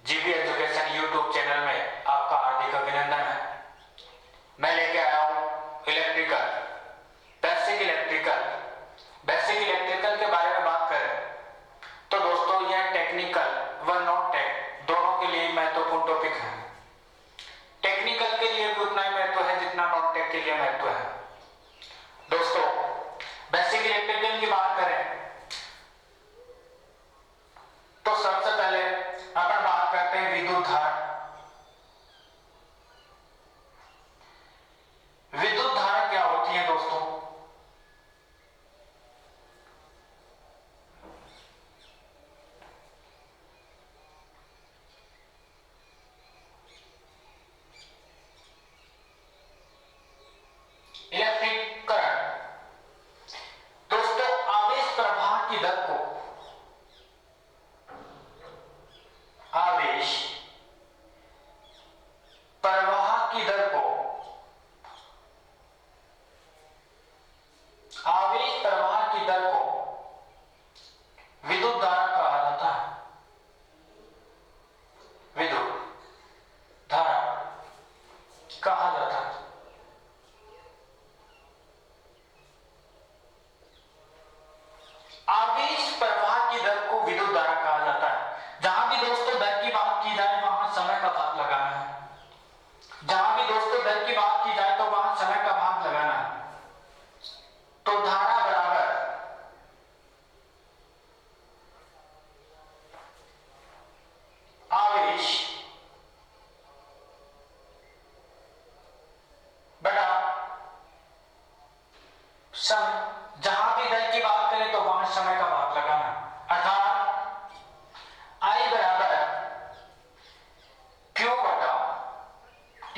GB education YouTube channel में आपका हार्दिक अभिनंदन है। मैं लेके आया हूँ इलेक्ट्रिकल, बेसिक इलेक्ट्रिकल के बारे में बात करें तो दोस्तों यह टेक्निकल व नॉन टेक दोनों के लिए महत्वपूर्ण टॉपिक है। टेक्निकल के लिए भी उतना ही महत्व है जितना नॉन टेक के लिए महत्व है। दोस्तों बेसिक इलेक्ट्रिकल की बात करें तो सबसे पहले अपन बात करते हैं विद्युत धारा। विद्युत धारा क्या होती है दोस्तों? इलेक्ट्रिक करंट दोस्तों आवेश प्रवाह की दर को आवेश प्रवाह की दर को आवेश प्रवाह की दर को विद्युत धारा कहा जाता है। विद्युत धारा कहा जाता है। आवेश प्रवाह की दर को विद्युत धारा कहा जाता है। जहां भी दोस्तों दर की बात की जाए वहां समय का भाग लगाना है। जहां भी दोस्तों दर की बात की जाए तो वहां समय का भाग लगाना है। तो धारा बराबर आवेश बटा समय। जहां भी दर की बात करें तो वहां समय का भाग लगाना, अर्थात I बराबर Q बटा T।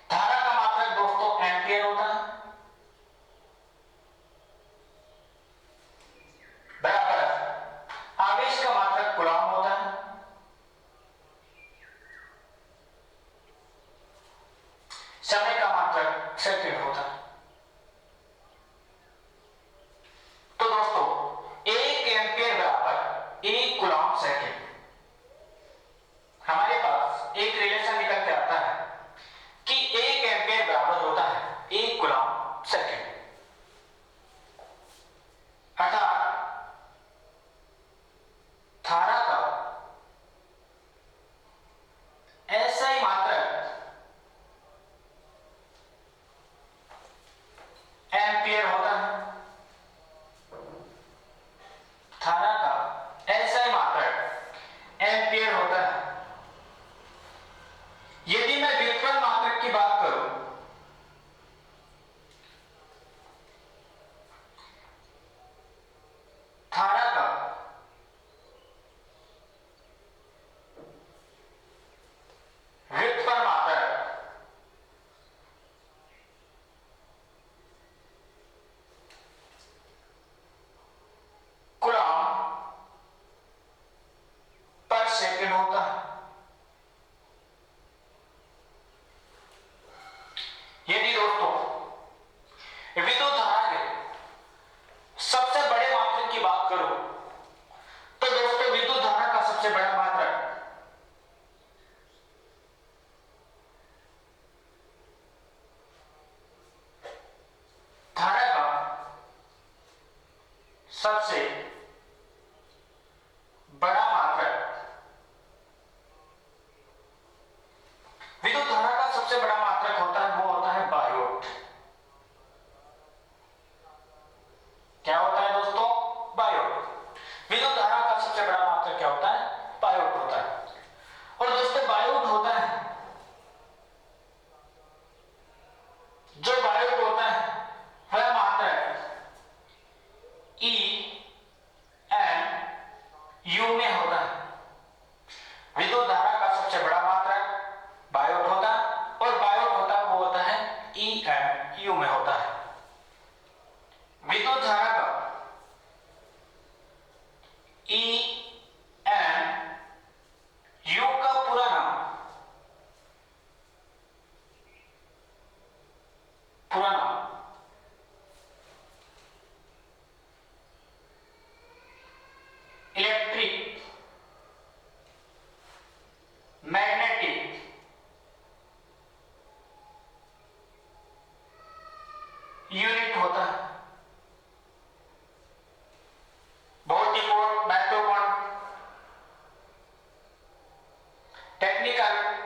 धारा का मात्रक दोस्तों एम्पियर होता है, बराबर आवेश का मात्रक कूलॉम होता है, समय का मात्रक सेकंड होता है। तो दोस्तों 1 एम्पियर बराबर 1 कूलॉम सेकंड। हमारे पास एक रिलेशन निकल के आता है कि 1 एम्पियर बराबर होता है 1 कूलॉम सेकंड, अर्थात धारा का ऐसा ही मात्रक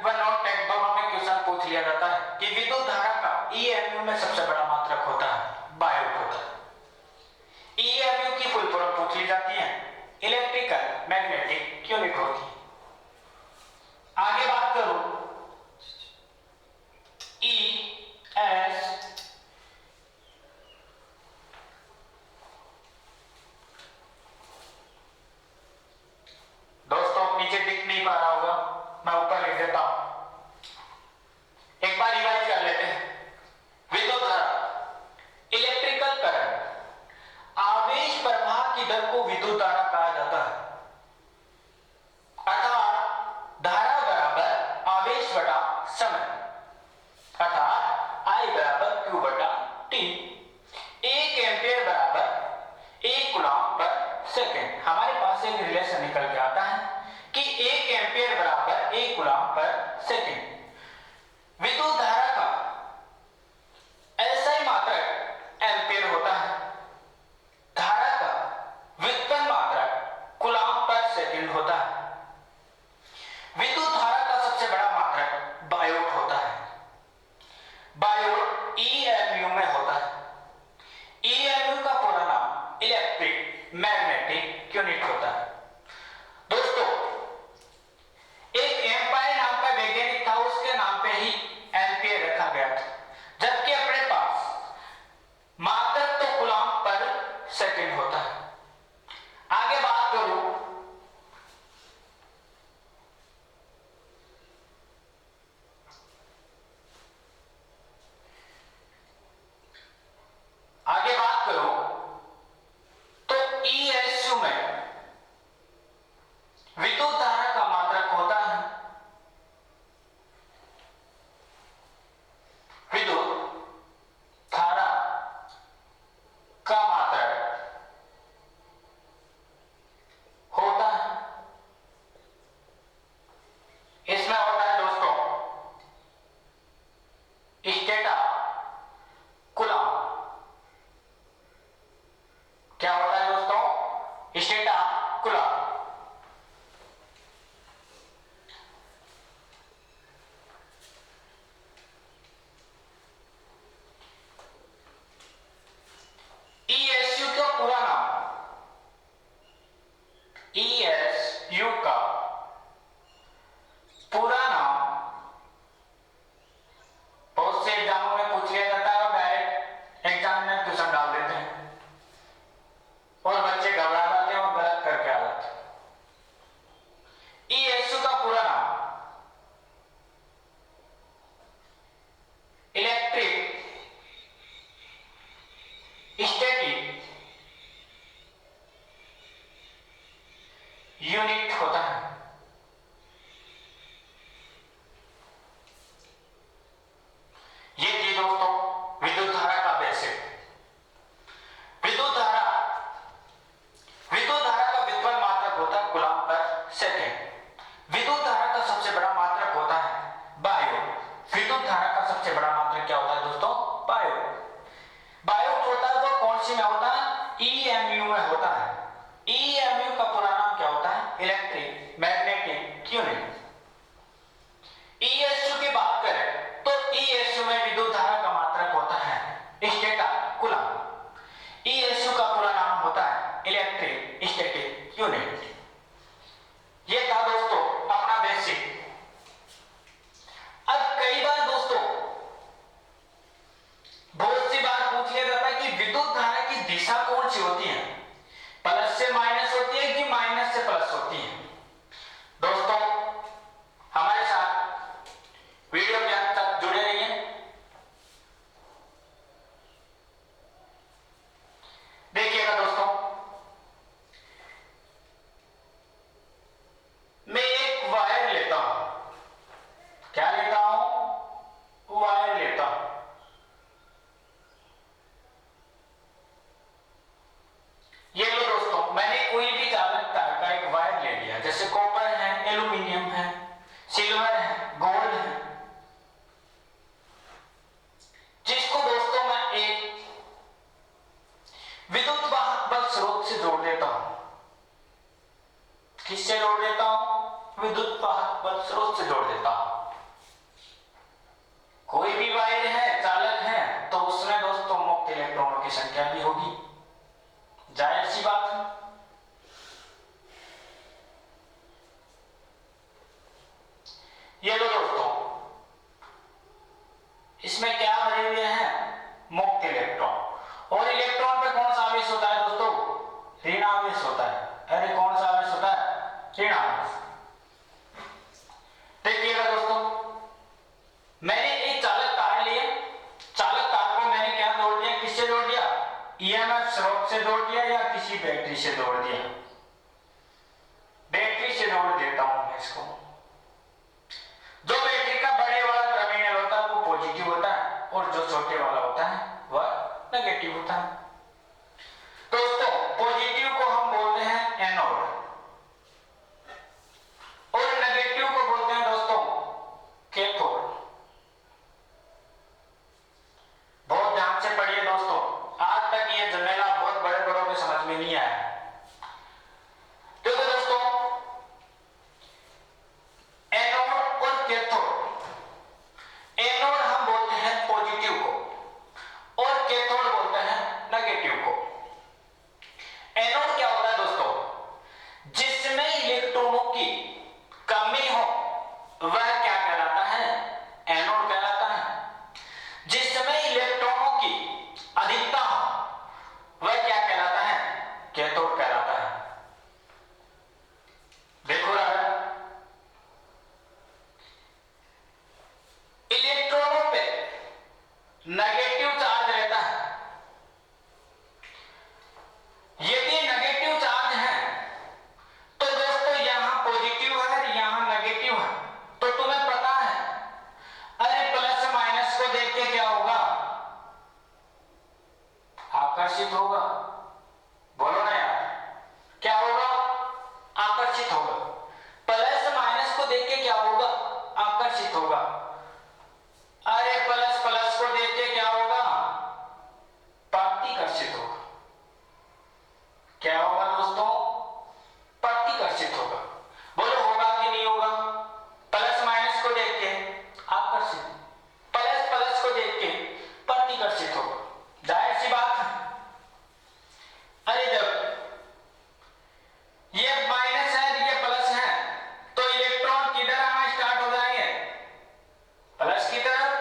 व नॉन टेक दोनों में क्वेश्चन पूछ लिया जाता है कि विद्युत धारा का ईएमयू में सबसे बड़ा मात्रक होता है बायोट होता है। ईएमयू की फुल फॉर्म पूछ ली जाती है, इलेक्ट्रिकल मैग्नेटिक यूनिट होती है। आगे बात करूं ई एस दोस्तों नीचे दिख नहीं पा रहा होगा, मैं ऊपर लिख देता हूं। एक बार रिवाइज कर लेते हैं। विद्युत धारा इलेक्ट्रिकल करंट, आवेश प्रवाह की दर को विद्युत धारा कहा जाता है। अर्थात धारा बराबर आवेश बटा समय, अर्थात I बराबर Q बटा T। 1 एम्पियर बराबर 1 कूलम्ब पर सेकेंड। हमारे पास एक रिलेशन निकल के आता है कि 1 एम्पियर बराबर 1 कूलम्ब पर सेकेंड। विद्युत धारा का ऐसा ही मात्रक एम्पियर होता है। धारा का व्युत्पन्न मात्रक कूलम्ब पर सेकेंड होता है। विद्युत धारा का सबसे बड़ा मात्रक बायोट होता है। बायोट ईएमयू में होता है। ईएमयू का पूरा नाम इलेक्ट्रिक मैग्नेटिक यूनिट होता है। दोस्तों एक एम्पायर नाम का वैज्ञानिक था, उसके नाम पे ही एम्पियर रखा गया था, जबकि अपने पास मात्रक तो कूलम्ब पर सेकंड होता है। आगे बात करूं तो ईएसयू में विद्युत धारा का मात्रक होता है विद्युत धारा का मात्रक होता है। इसमें होता है दोस्तों स्टेटा कूलम्ब। क्या होता है दोस्तों? Strata coulomb. ईएसयू का पूरा नाम, ईएसयू का पूरा नाम बहुत से एग्जामों में पूछ लिया जाता है और डायरेक्ट एग्जाम में क्वेश्चन डाल देते हैं और बच्चे घबरा जाते हैं और गलत करके आ जाते हैं। ईएसयू का पूरा नाम इलेक्ट्रिक स्टैटिक यूनिट होता है। ये थी दोस्तों विद्युत धारा का बेसिक। विद्युत धारा का व्युत्पन्न मात्रक होता है कूलम्ब पर सेकेंड। विद्युत धारा का सबसे बड़ा मात्रक होता है बायोट। विद्युत धारा का सबसे बड़ा मात्रक क्या होता है दोस्तों? बायोट। बायोट होता है वो कौन सी में होता है? ईएमयू में होता है। ईएमयू का पूरा नाम क्या होता है? Electric magnetic unit. ईएसयू की बात करें तो ईएसयू में विद्युत धारा का मात्रक होता है स्टेटा कूलम्ब। ईएसयू का पूरा नाम होता है इलेक्ट्रिक स्टैटिक यूनिट। ये था दोस्तों अपना बेसिक। अब कई बार दोस्तों इसमें क्या भरे हुए हैं? मुक्त इलेक्ट्रॉन। और इलेक्ट्रॉन पे कौन सा आवेश होता है दोस्तों? ऋण आवेश होता है। अरे कौन सा आवेश होता है? ऋण आवेश। देखिएगा दोस्तों, मैंने एक चालक तार लिया, चालक तार को मैंने क्या जोड़ दिया, किससे जोड़ दिया? ईएमएफ स्रोत से जोड़ दिया या किसी बैटरी से जोड़ दिया? बैटरी से जोड़ देता हूं मैं इसको। जो बैटरी का बड़े वाला टर्मिनल होता है वो पॉजिटिव होता है और जो छोटे वाला होता है वह नेगेटिव होता है। दोस्तों पॉजिटिव को हम बोलते हैं एनोड और नेगेटिव को बोलते हैं दोस्तों कैथोड। बहुत ध्यान से पढ़िए दोस्तों, आज तक ये झमेला बहुत बड़े बड़ों को समझ में नहीं आया। देखो दोस्तों, एनोड और कैथोड, एनोड हम बोलते हैं पॉजिटिव को और कैथोड बोलते हैं नेगेटिव को। एनोड क्या होता है दोस्तों? जिसमें इलेक्ट्रॉनों की कमी हो वह क्या कहलाता है? एनोड कहलाता है। जिसमें इलेक्ट्रॉनों की अधिकता हो वह क्या कहलाता है? कैथोड कहलाता है। देखो रहा, इलेक्ट्रॉनों पे नेगेटिव चार्ज रहता है। यदि नेगेटिव चार्ज है तो दोस्तों यहां पॉजिटिव है और यहां नेगेटिव है, तो तुम्हें पता है अरे प्लस माइनस को देख के क्या होगा? आकर्षित होगा। बोलो ना यार, क्या होगा? आकर्षित होगा। प्लस माइनस को देख के क्या होगा? आकर्षित होगा। अरे प्लस प्लस को देख के क्या होगा? प्रतिकर्षित होगा। क्या होगा दोस्तों? प्रतिकर्षित होगा। बोलो होगा कि नहीं होगा? प्लस माइनस को देख के आकर्षित, प्लस प्लस को देख के प्रतिकर्षित होगा। जाहिर सी बात है। अरे जब ये माइनस है ये प्लस है तो इलेक्ट्रॉन किधर आना स्टार्ट हो जाएंगे? प्लस की तरफ।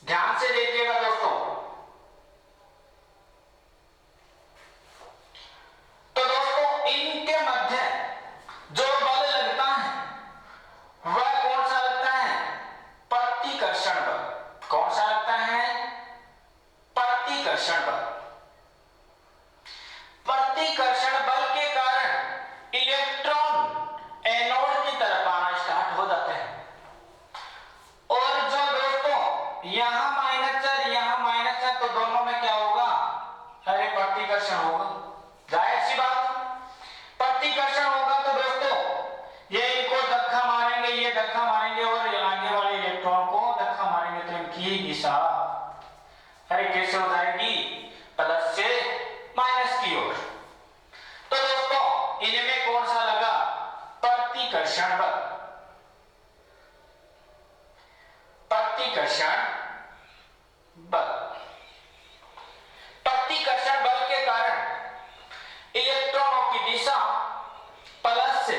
ध्यान से देखिएगा दोस्तों, तो दोस्तों इनके मध्य जो बल लगता है वह कौन सा लगता है? प्रतिकर्षण बल। कौन सा लगता है? प्रतिकर्षण बल। प्रतिकर्षण बल के कारण इलेक्ट्रॉन एनोड की तरफ आना स्टार्ट हो जाते हैं। और जो दोस्तों यहां माइनस है यहां माइनस है तो दोनों में क्या होगा? अरे प्रतिकर्षण होगा। जाहिर सी बात, प्रतिकर्षण होगा तो दोस्तों ये इनको धक्का मारेंगे, ये धक्का मारेंगे और आगे वाले इलेक्ट्रॉन को धक्का मारेंगे तो इनकी दिशा अरे कैसे हो जाएगी? प्लस से माइनस की ओर। तो दोस्तों इनमें कौन सा लगा? प्रतिकर्षण बल। प्रतिकर्षण बल। प्रतिकर्षण बल के कारण इलेक्ट्रॉनों की दिशा प्लस से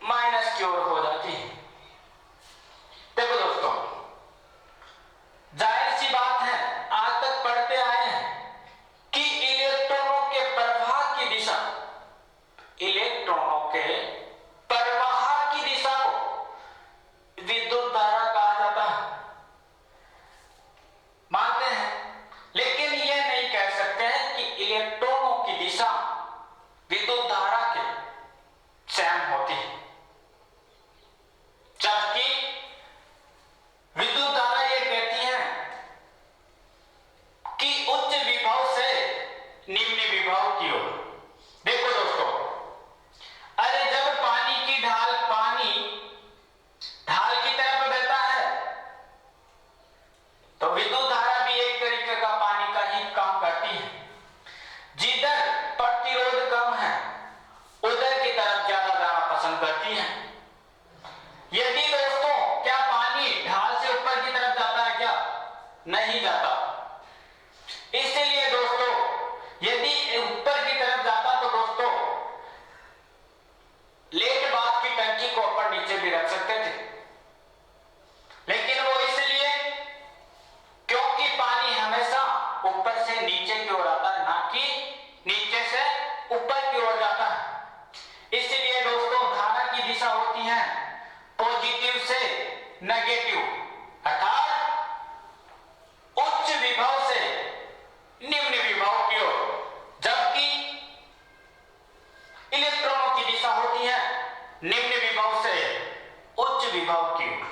माइनस की ओर हो जाती है। देखो दोस्तों, जाहिर सी बात है, आज तक पढ़ते आए हैं कि इलेक्ट्रॉनों के प्रवाह की दिशा, इलेक्ट्रॉनों के प्रवाह की दिशा को विद्युत धारा कहा जाता है। मानते हैं, लेकिन यह नहीं कह सकते हैं कि इलेक्ट्रॉनों की दिशा विद्युत धारा के सेम होती है। जबकि विद्युत धारा यह कहती है कि उच्च विभव से निम्न विभव की ओर। देखो दोस्तों, अरे जब पानी की ढाल की तरफ बहता है तो विद्युत धारा भी एक तरीके का पानी का ही काम करती है। जिधर प्रतिरोध कम है उधर की तरफ ज्यादा जाना पसंद करती है। यदि दोस्तों क्या पानी ढाल से ऊपर की तरफ जाता है? क्या नहीं जाता। इसलिए दोस्तों यदि ऊपर की तरफ जाता तो दोस्तों लेट बात की टंकी को ऊपर नीचे भी नेगेटिव, अर्थात उच्च विभव से निम्न विभव की ओर, जबकि इलेक्ट्रॉनों की दिशा होती है निम्न विभव से उच्च विभव की ओर।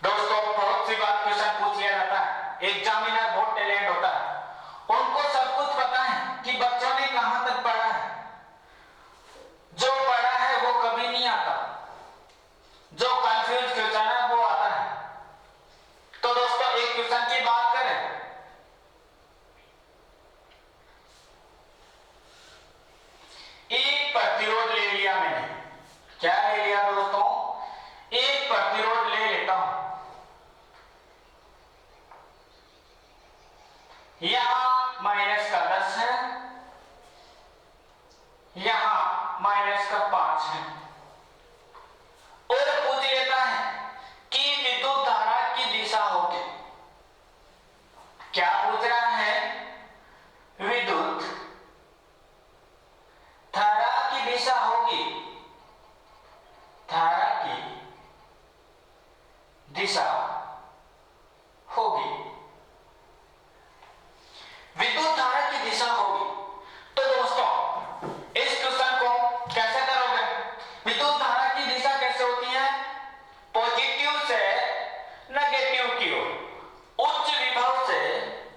दोस्तों बहुत सी बार क्वेश्चन पूछ लिया जाता है, एग्जामिनर बहुत टैलेंट होता है, उनको सब कुछ पता है कि बच्चों ने कहां तक पढ़ा है, जो पढ़ा है वो कभी नहीं आता, जो कंफ्यूज क्वेश्चन है वो आता है। तो दोस्तों एक क्वेश्चन की बात करें, एक प्रतिरोध ले लिया मैंने, क्या ले लिया दोस्तों, एक प्रतिरोध ले लेता हूं, यहां माइनस का 10 है, यहां माइनस का 5 है, और पूछ लेता है कि विद्युत धारा की दिशा होगी, क्या पूछ रहा है, विद्युत धारा की दिशा होगी, धारा की दिशा होगी, विद्युत धारा की दिशा होगी। तो दोस्तों इस क्वेश्चन को कैसे करोगे, विद्युत धारा की दिशा कैसे होती है, पॉजिटिव से नेगेटिव की ओर, उच्च विभव से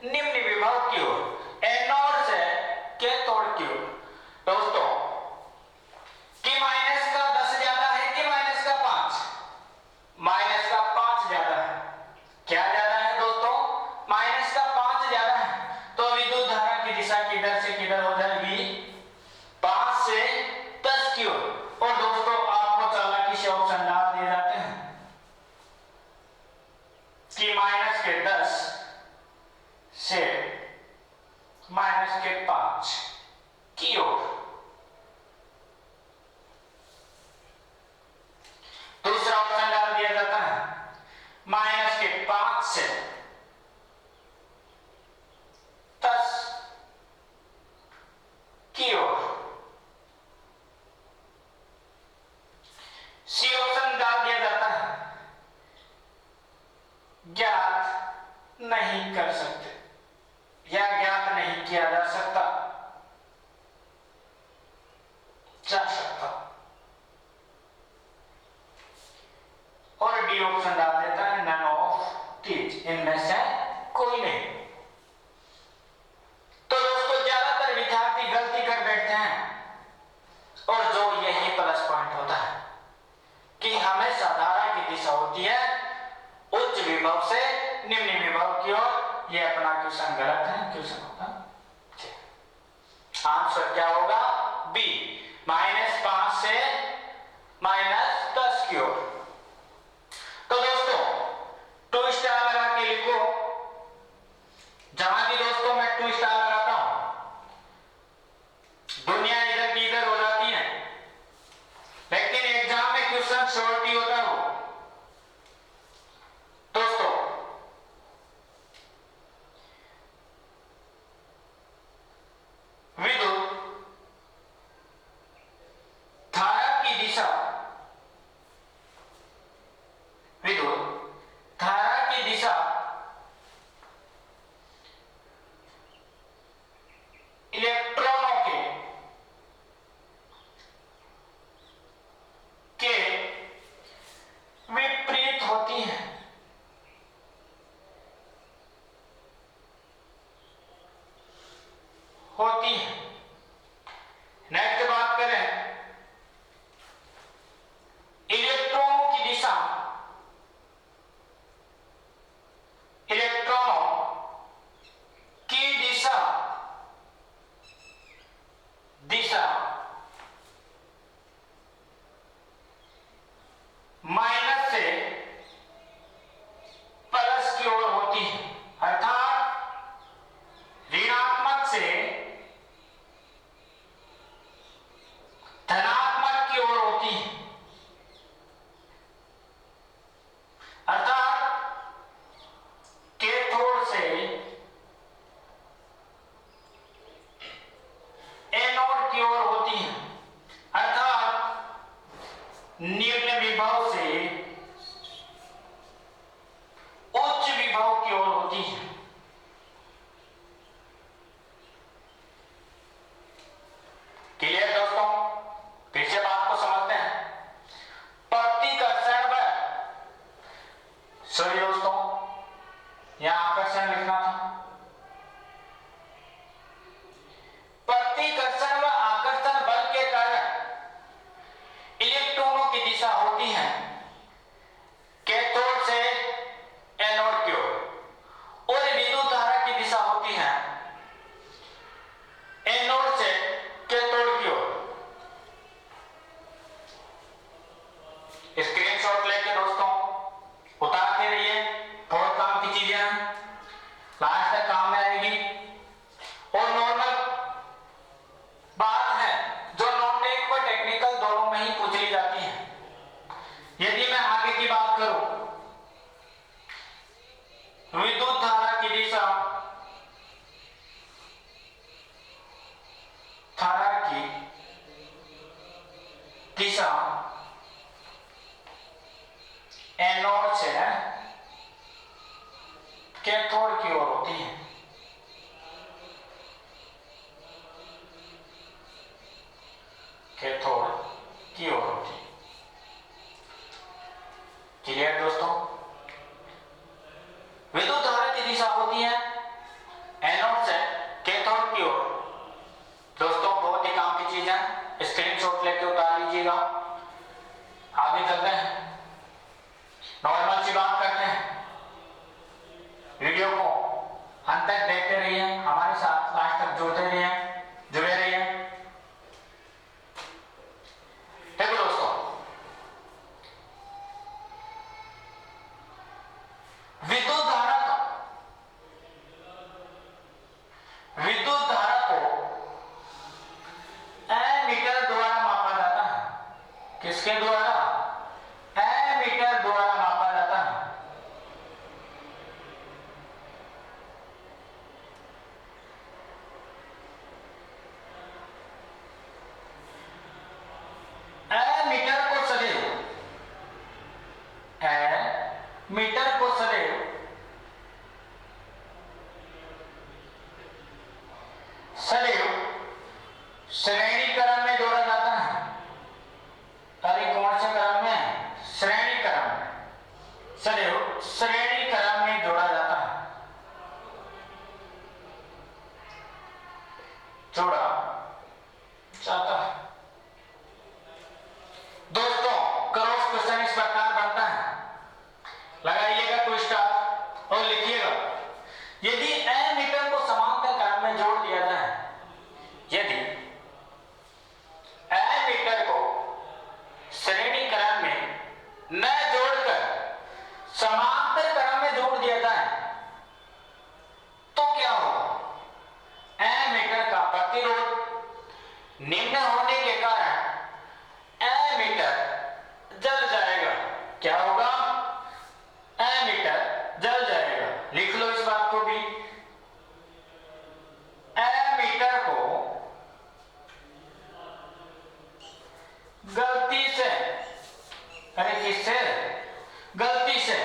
निम्न विभव की ओर, एनोड से कैथोड की ओर। दोस्तों कि माइनस का 10 ज्यादा है कि माइनस का 5, माइनस का 5 ज्यादा है, क्या ज्यादा है दोस्तों, माइनस का 5 ज्यादा है। तो विद्युत धारा की दिशा किधर से किधर हो जाएगी, 5 से 10 की ओर। और दोस्तों आपको चालाकी से ऑप्शन डाल दिए जाते हैं कि माइनस के 10 से माइनस के 5 की ओर। दूसरा ऑप्शन डाल दिया जाता है माइनस के 5 से 10 की ओर। सी ऑप्शन डाल दिया जाता है ज्ञात नहीं कर सकते या ज्ञात नहीं किया जा सकता, जा सकता। और डी ऑप्शन डाल देता है नन ऑफ दीज, इनमें से कोई नहीं। तो दोस्तों ज्यादातर विद्यार्थी गलती कर बैठते हैं और जो यही प्लस पॉइंट होता है कि हमेशा धारा की दिशा होती है उच्च विभव से निम्न विभव की ओर। ये अपना क्वेश्चन गलत है, क्वेश्चन होगा आंसर क्या होगा, बी, -5 से -10 की ओर। तो दोस्तों 2 स्टार लगा के लिखो, जहां भी दोस्तों मैं 2 स्टार लगाता हूं दुनिया इधर की इधर हो जाती है, लेकिन एग्जाम में क्वेश्चन शॉर्ट ही होता है। दोस्तों विद्युत धारा की दिशा, विद्युत धारा की दिशा इलेक्ट्रॉनों के विपरीत होती है। नेक्स्ट बात करें, इलेक्ट्रॉनों की दिशा, इलेक्ट्रॉनों की दिशा, दिशा माइनस से प्लस की ओर होती है, अर्थात ऋणात्मक से धनात्मक की ओर होती है, अर्थात कैथोड से एनोड की ओर होती है, अर्थात निम्न विभव से दिशा एनोड से कैथोड की ओर होती है। कैथोड की ओर होती है। क्लियर दोस्तों? विद्युत धारा की दिशा होती है एनोड से कैथोड की ओर। दोस्तों बहुत ही काम की चीज है, स्क्रीनशॉट लेके उतार लीजिएगा। आगे चलते हैं, नॉर्मल सी बात करते हैं। वीडियो को अंत तक देखते रहिए, हमारे साथ लास्ट तक जुड़े रहिए। देखो दोस्तों, विद्युत धारा को एमीटर द्वारा मापा जाता है। किसके द्वारा? एमीटर द्वारा मापा जाता है। एमीटर को सदैव श्रेणी क्रम में जोड़ा जाता है। अरे कौन से क्रम में? श्रेणी क्रम में। सदैव श्रेणी क्रम में जोड़ा जाता है। जोड़ा जाता है। दोस्तों क्रॉस क्वेश्चन इस प्रकार बनता है, लगाइएगा टू स्टार और लिखिएगा, यदि एमीटर को समांतर क्रम में जोड़ दिया जाए, यदि एमीटर को श्रेणी क्रम में न जोड़कर समांतर क्रम में जोड़ दिया जाए तो क्या होगा? एमीटर का प्रतिरोध निम्न होने के कारण एमीटर जल जाएगा। क्या होगा? एमीटर जल जाएगा। लिख लो इस बात को भी। एमीटर को गलती से, अरे किससे? गलती से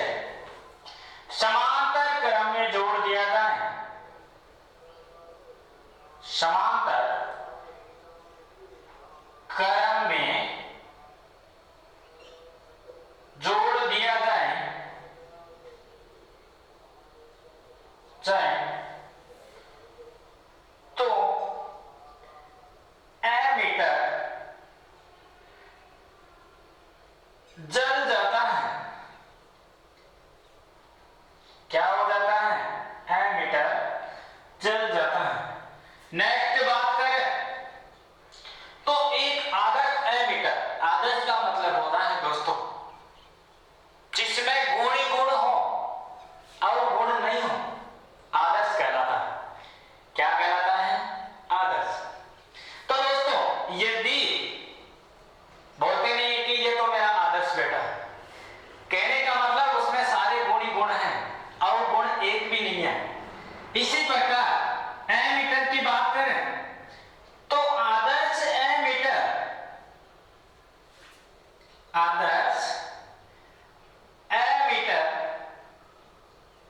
समांतर क्रम में जोड़ दिया जाए। समांतर क्रम में जोड़ दिया जाए तो एमीटर जल जाता है। क्या हो जाता है? एमीटर जल जाता है। नेक्स्ट बात करें तो एक आदर्श एमीटर, आदर्श का मतलब होता है दोस्तों जिसमें गुण ही गुण हो और गुण नहीं हो, आदर्श कहलाता है। क्या कहलाता है? आदर्श। तो दोस्तों यदि बोलते नहीं है कि ये तो मेरा आदर्श बेटा है, कहने का मतलब उसमें सारे गुण ही गुण हैं और गुण एक भी नहीं है। इसी प्रकार एमीटर की बात करें तो आदर्श एमीटर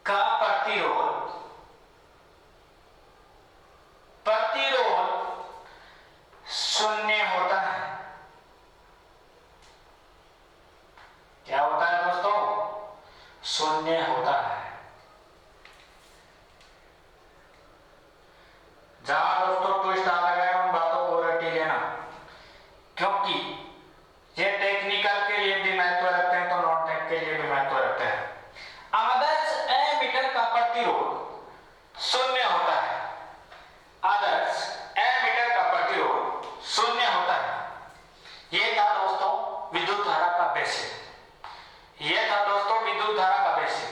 का प्रतिरोध शून्य होता है। क्या होता है दोस्तों? शून्य होता है। जहां दोस्तों टू स्टार लगाए उन बातों को रटी लेना, क्योंकि ये टेक्निकल के लिए भी महत्व रखते हैं तो नॉन टेक के लिए भी महत्व रखते हैं। आदर्श एमीटर का प्रतिरोध शून्य होता है। आदर्श एमीटर का प्रतिरोध शून्य होता है। ये था दोस्तों विद्युत धारा का बेसिक। ये था दोस्तों विद्युत धारा का बेसिक।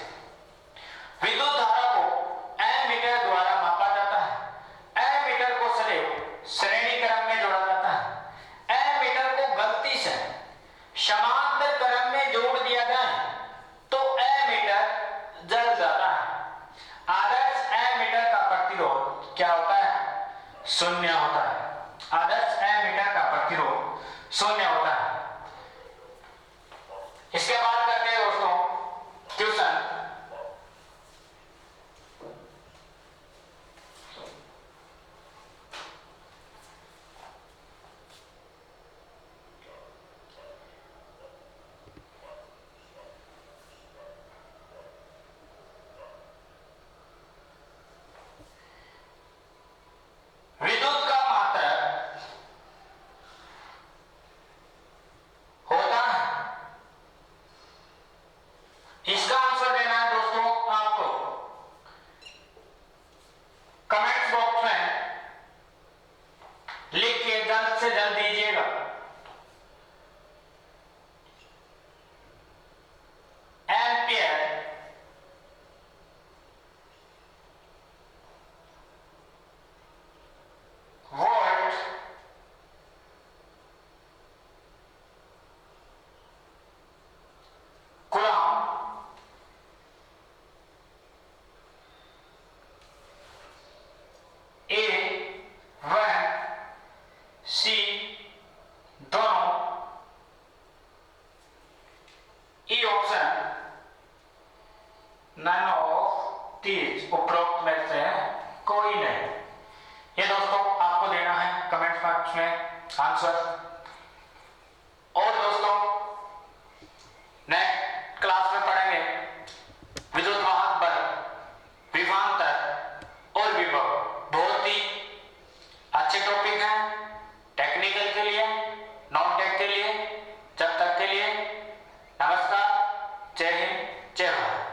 विद्युत धारा को एमीटर द्वारा मापा जाता है। एमीटर को सदैव श्रेणी क्रम में जोड़ा जाता है। एमीटर को गलती से समांतर क्रम में जोड़ दिया जाए तो एमीटर जल जाता है। आदर्श एमीटर का प्रतिरोध क्या होता है? शून्य होता है। आदर्श एमीटर का प्रतिरोध शून्य होता है। होता है। इसके बाद करते हैं दोस्तों ट्यूशन। विद्युत का मात्रक होता है, इसका आंसर देना है दोस्तों आपको। कमेंट्स बॉक्स में लिख के जल्द से जल्द दीजिएगा। Ampere volt coulomb A one C दोनों E option none of these उपरोक्त में से कोई नहीं। ये दोस्तों आपको देना है कमेंट बॉक्स में आंसर। और दोस्तों नेक्स्ट क्लास में पढ़ेंगे विद्युत वाहक बल, विभवांतर और विभव। बहुत ही अच्छे टॉपिक हैं टेक्निकल के लिए, नॉन टेक के लिए। जब तक के लिए नमस्कार, जय हिंद, जय भारत।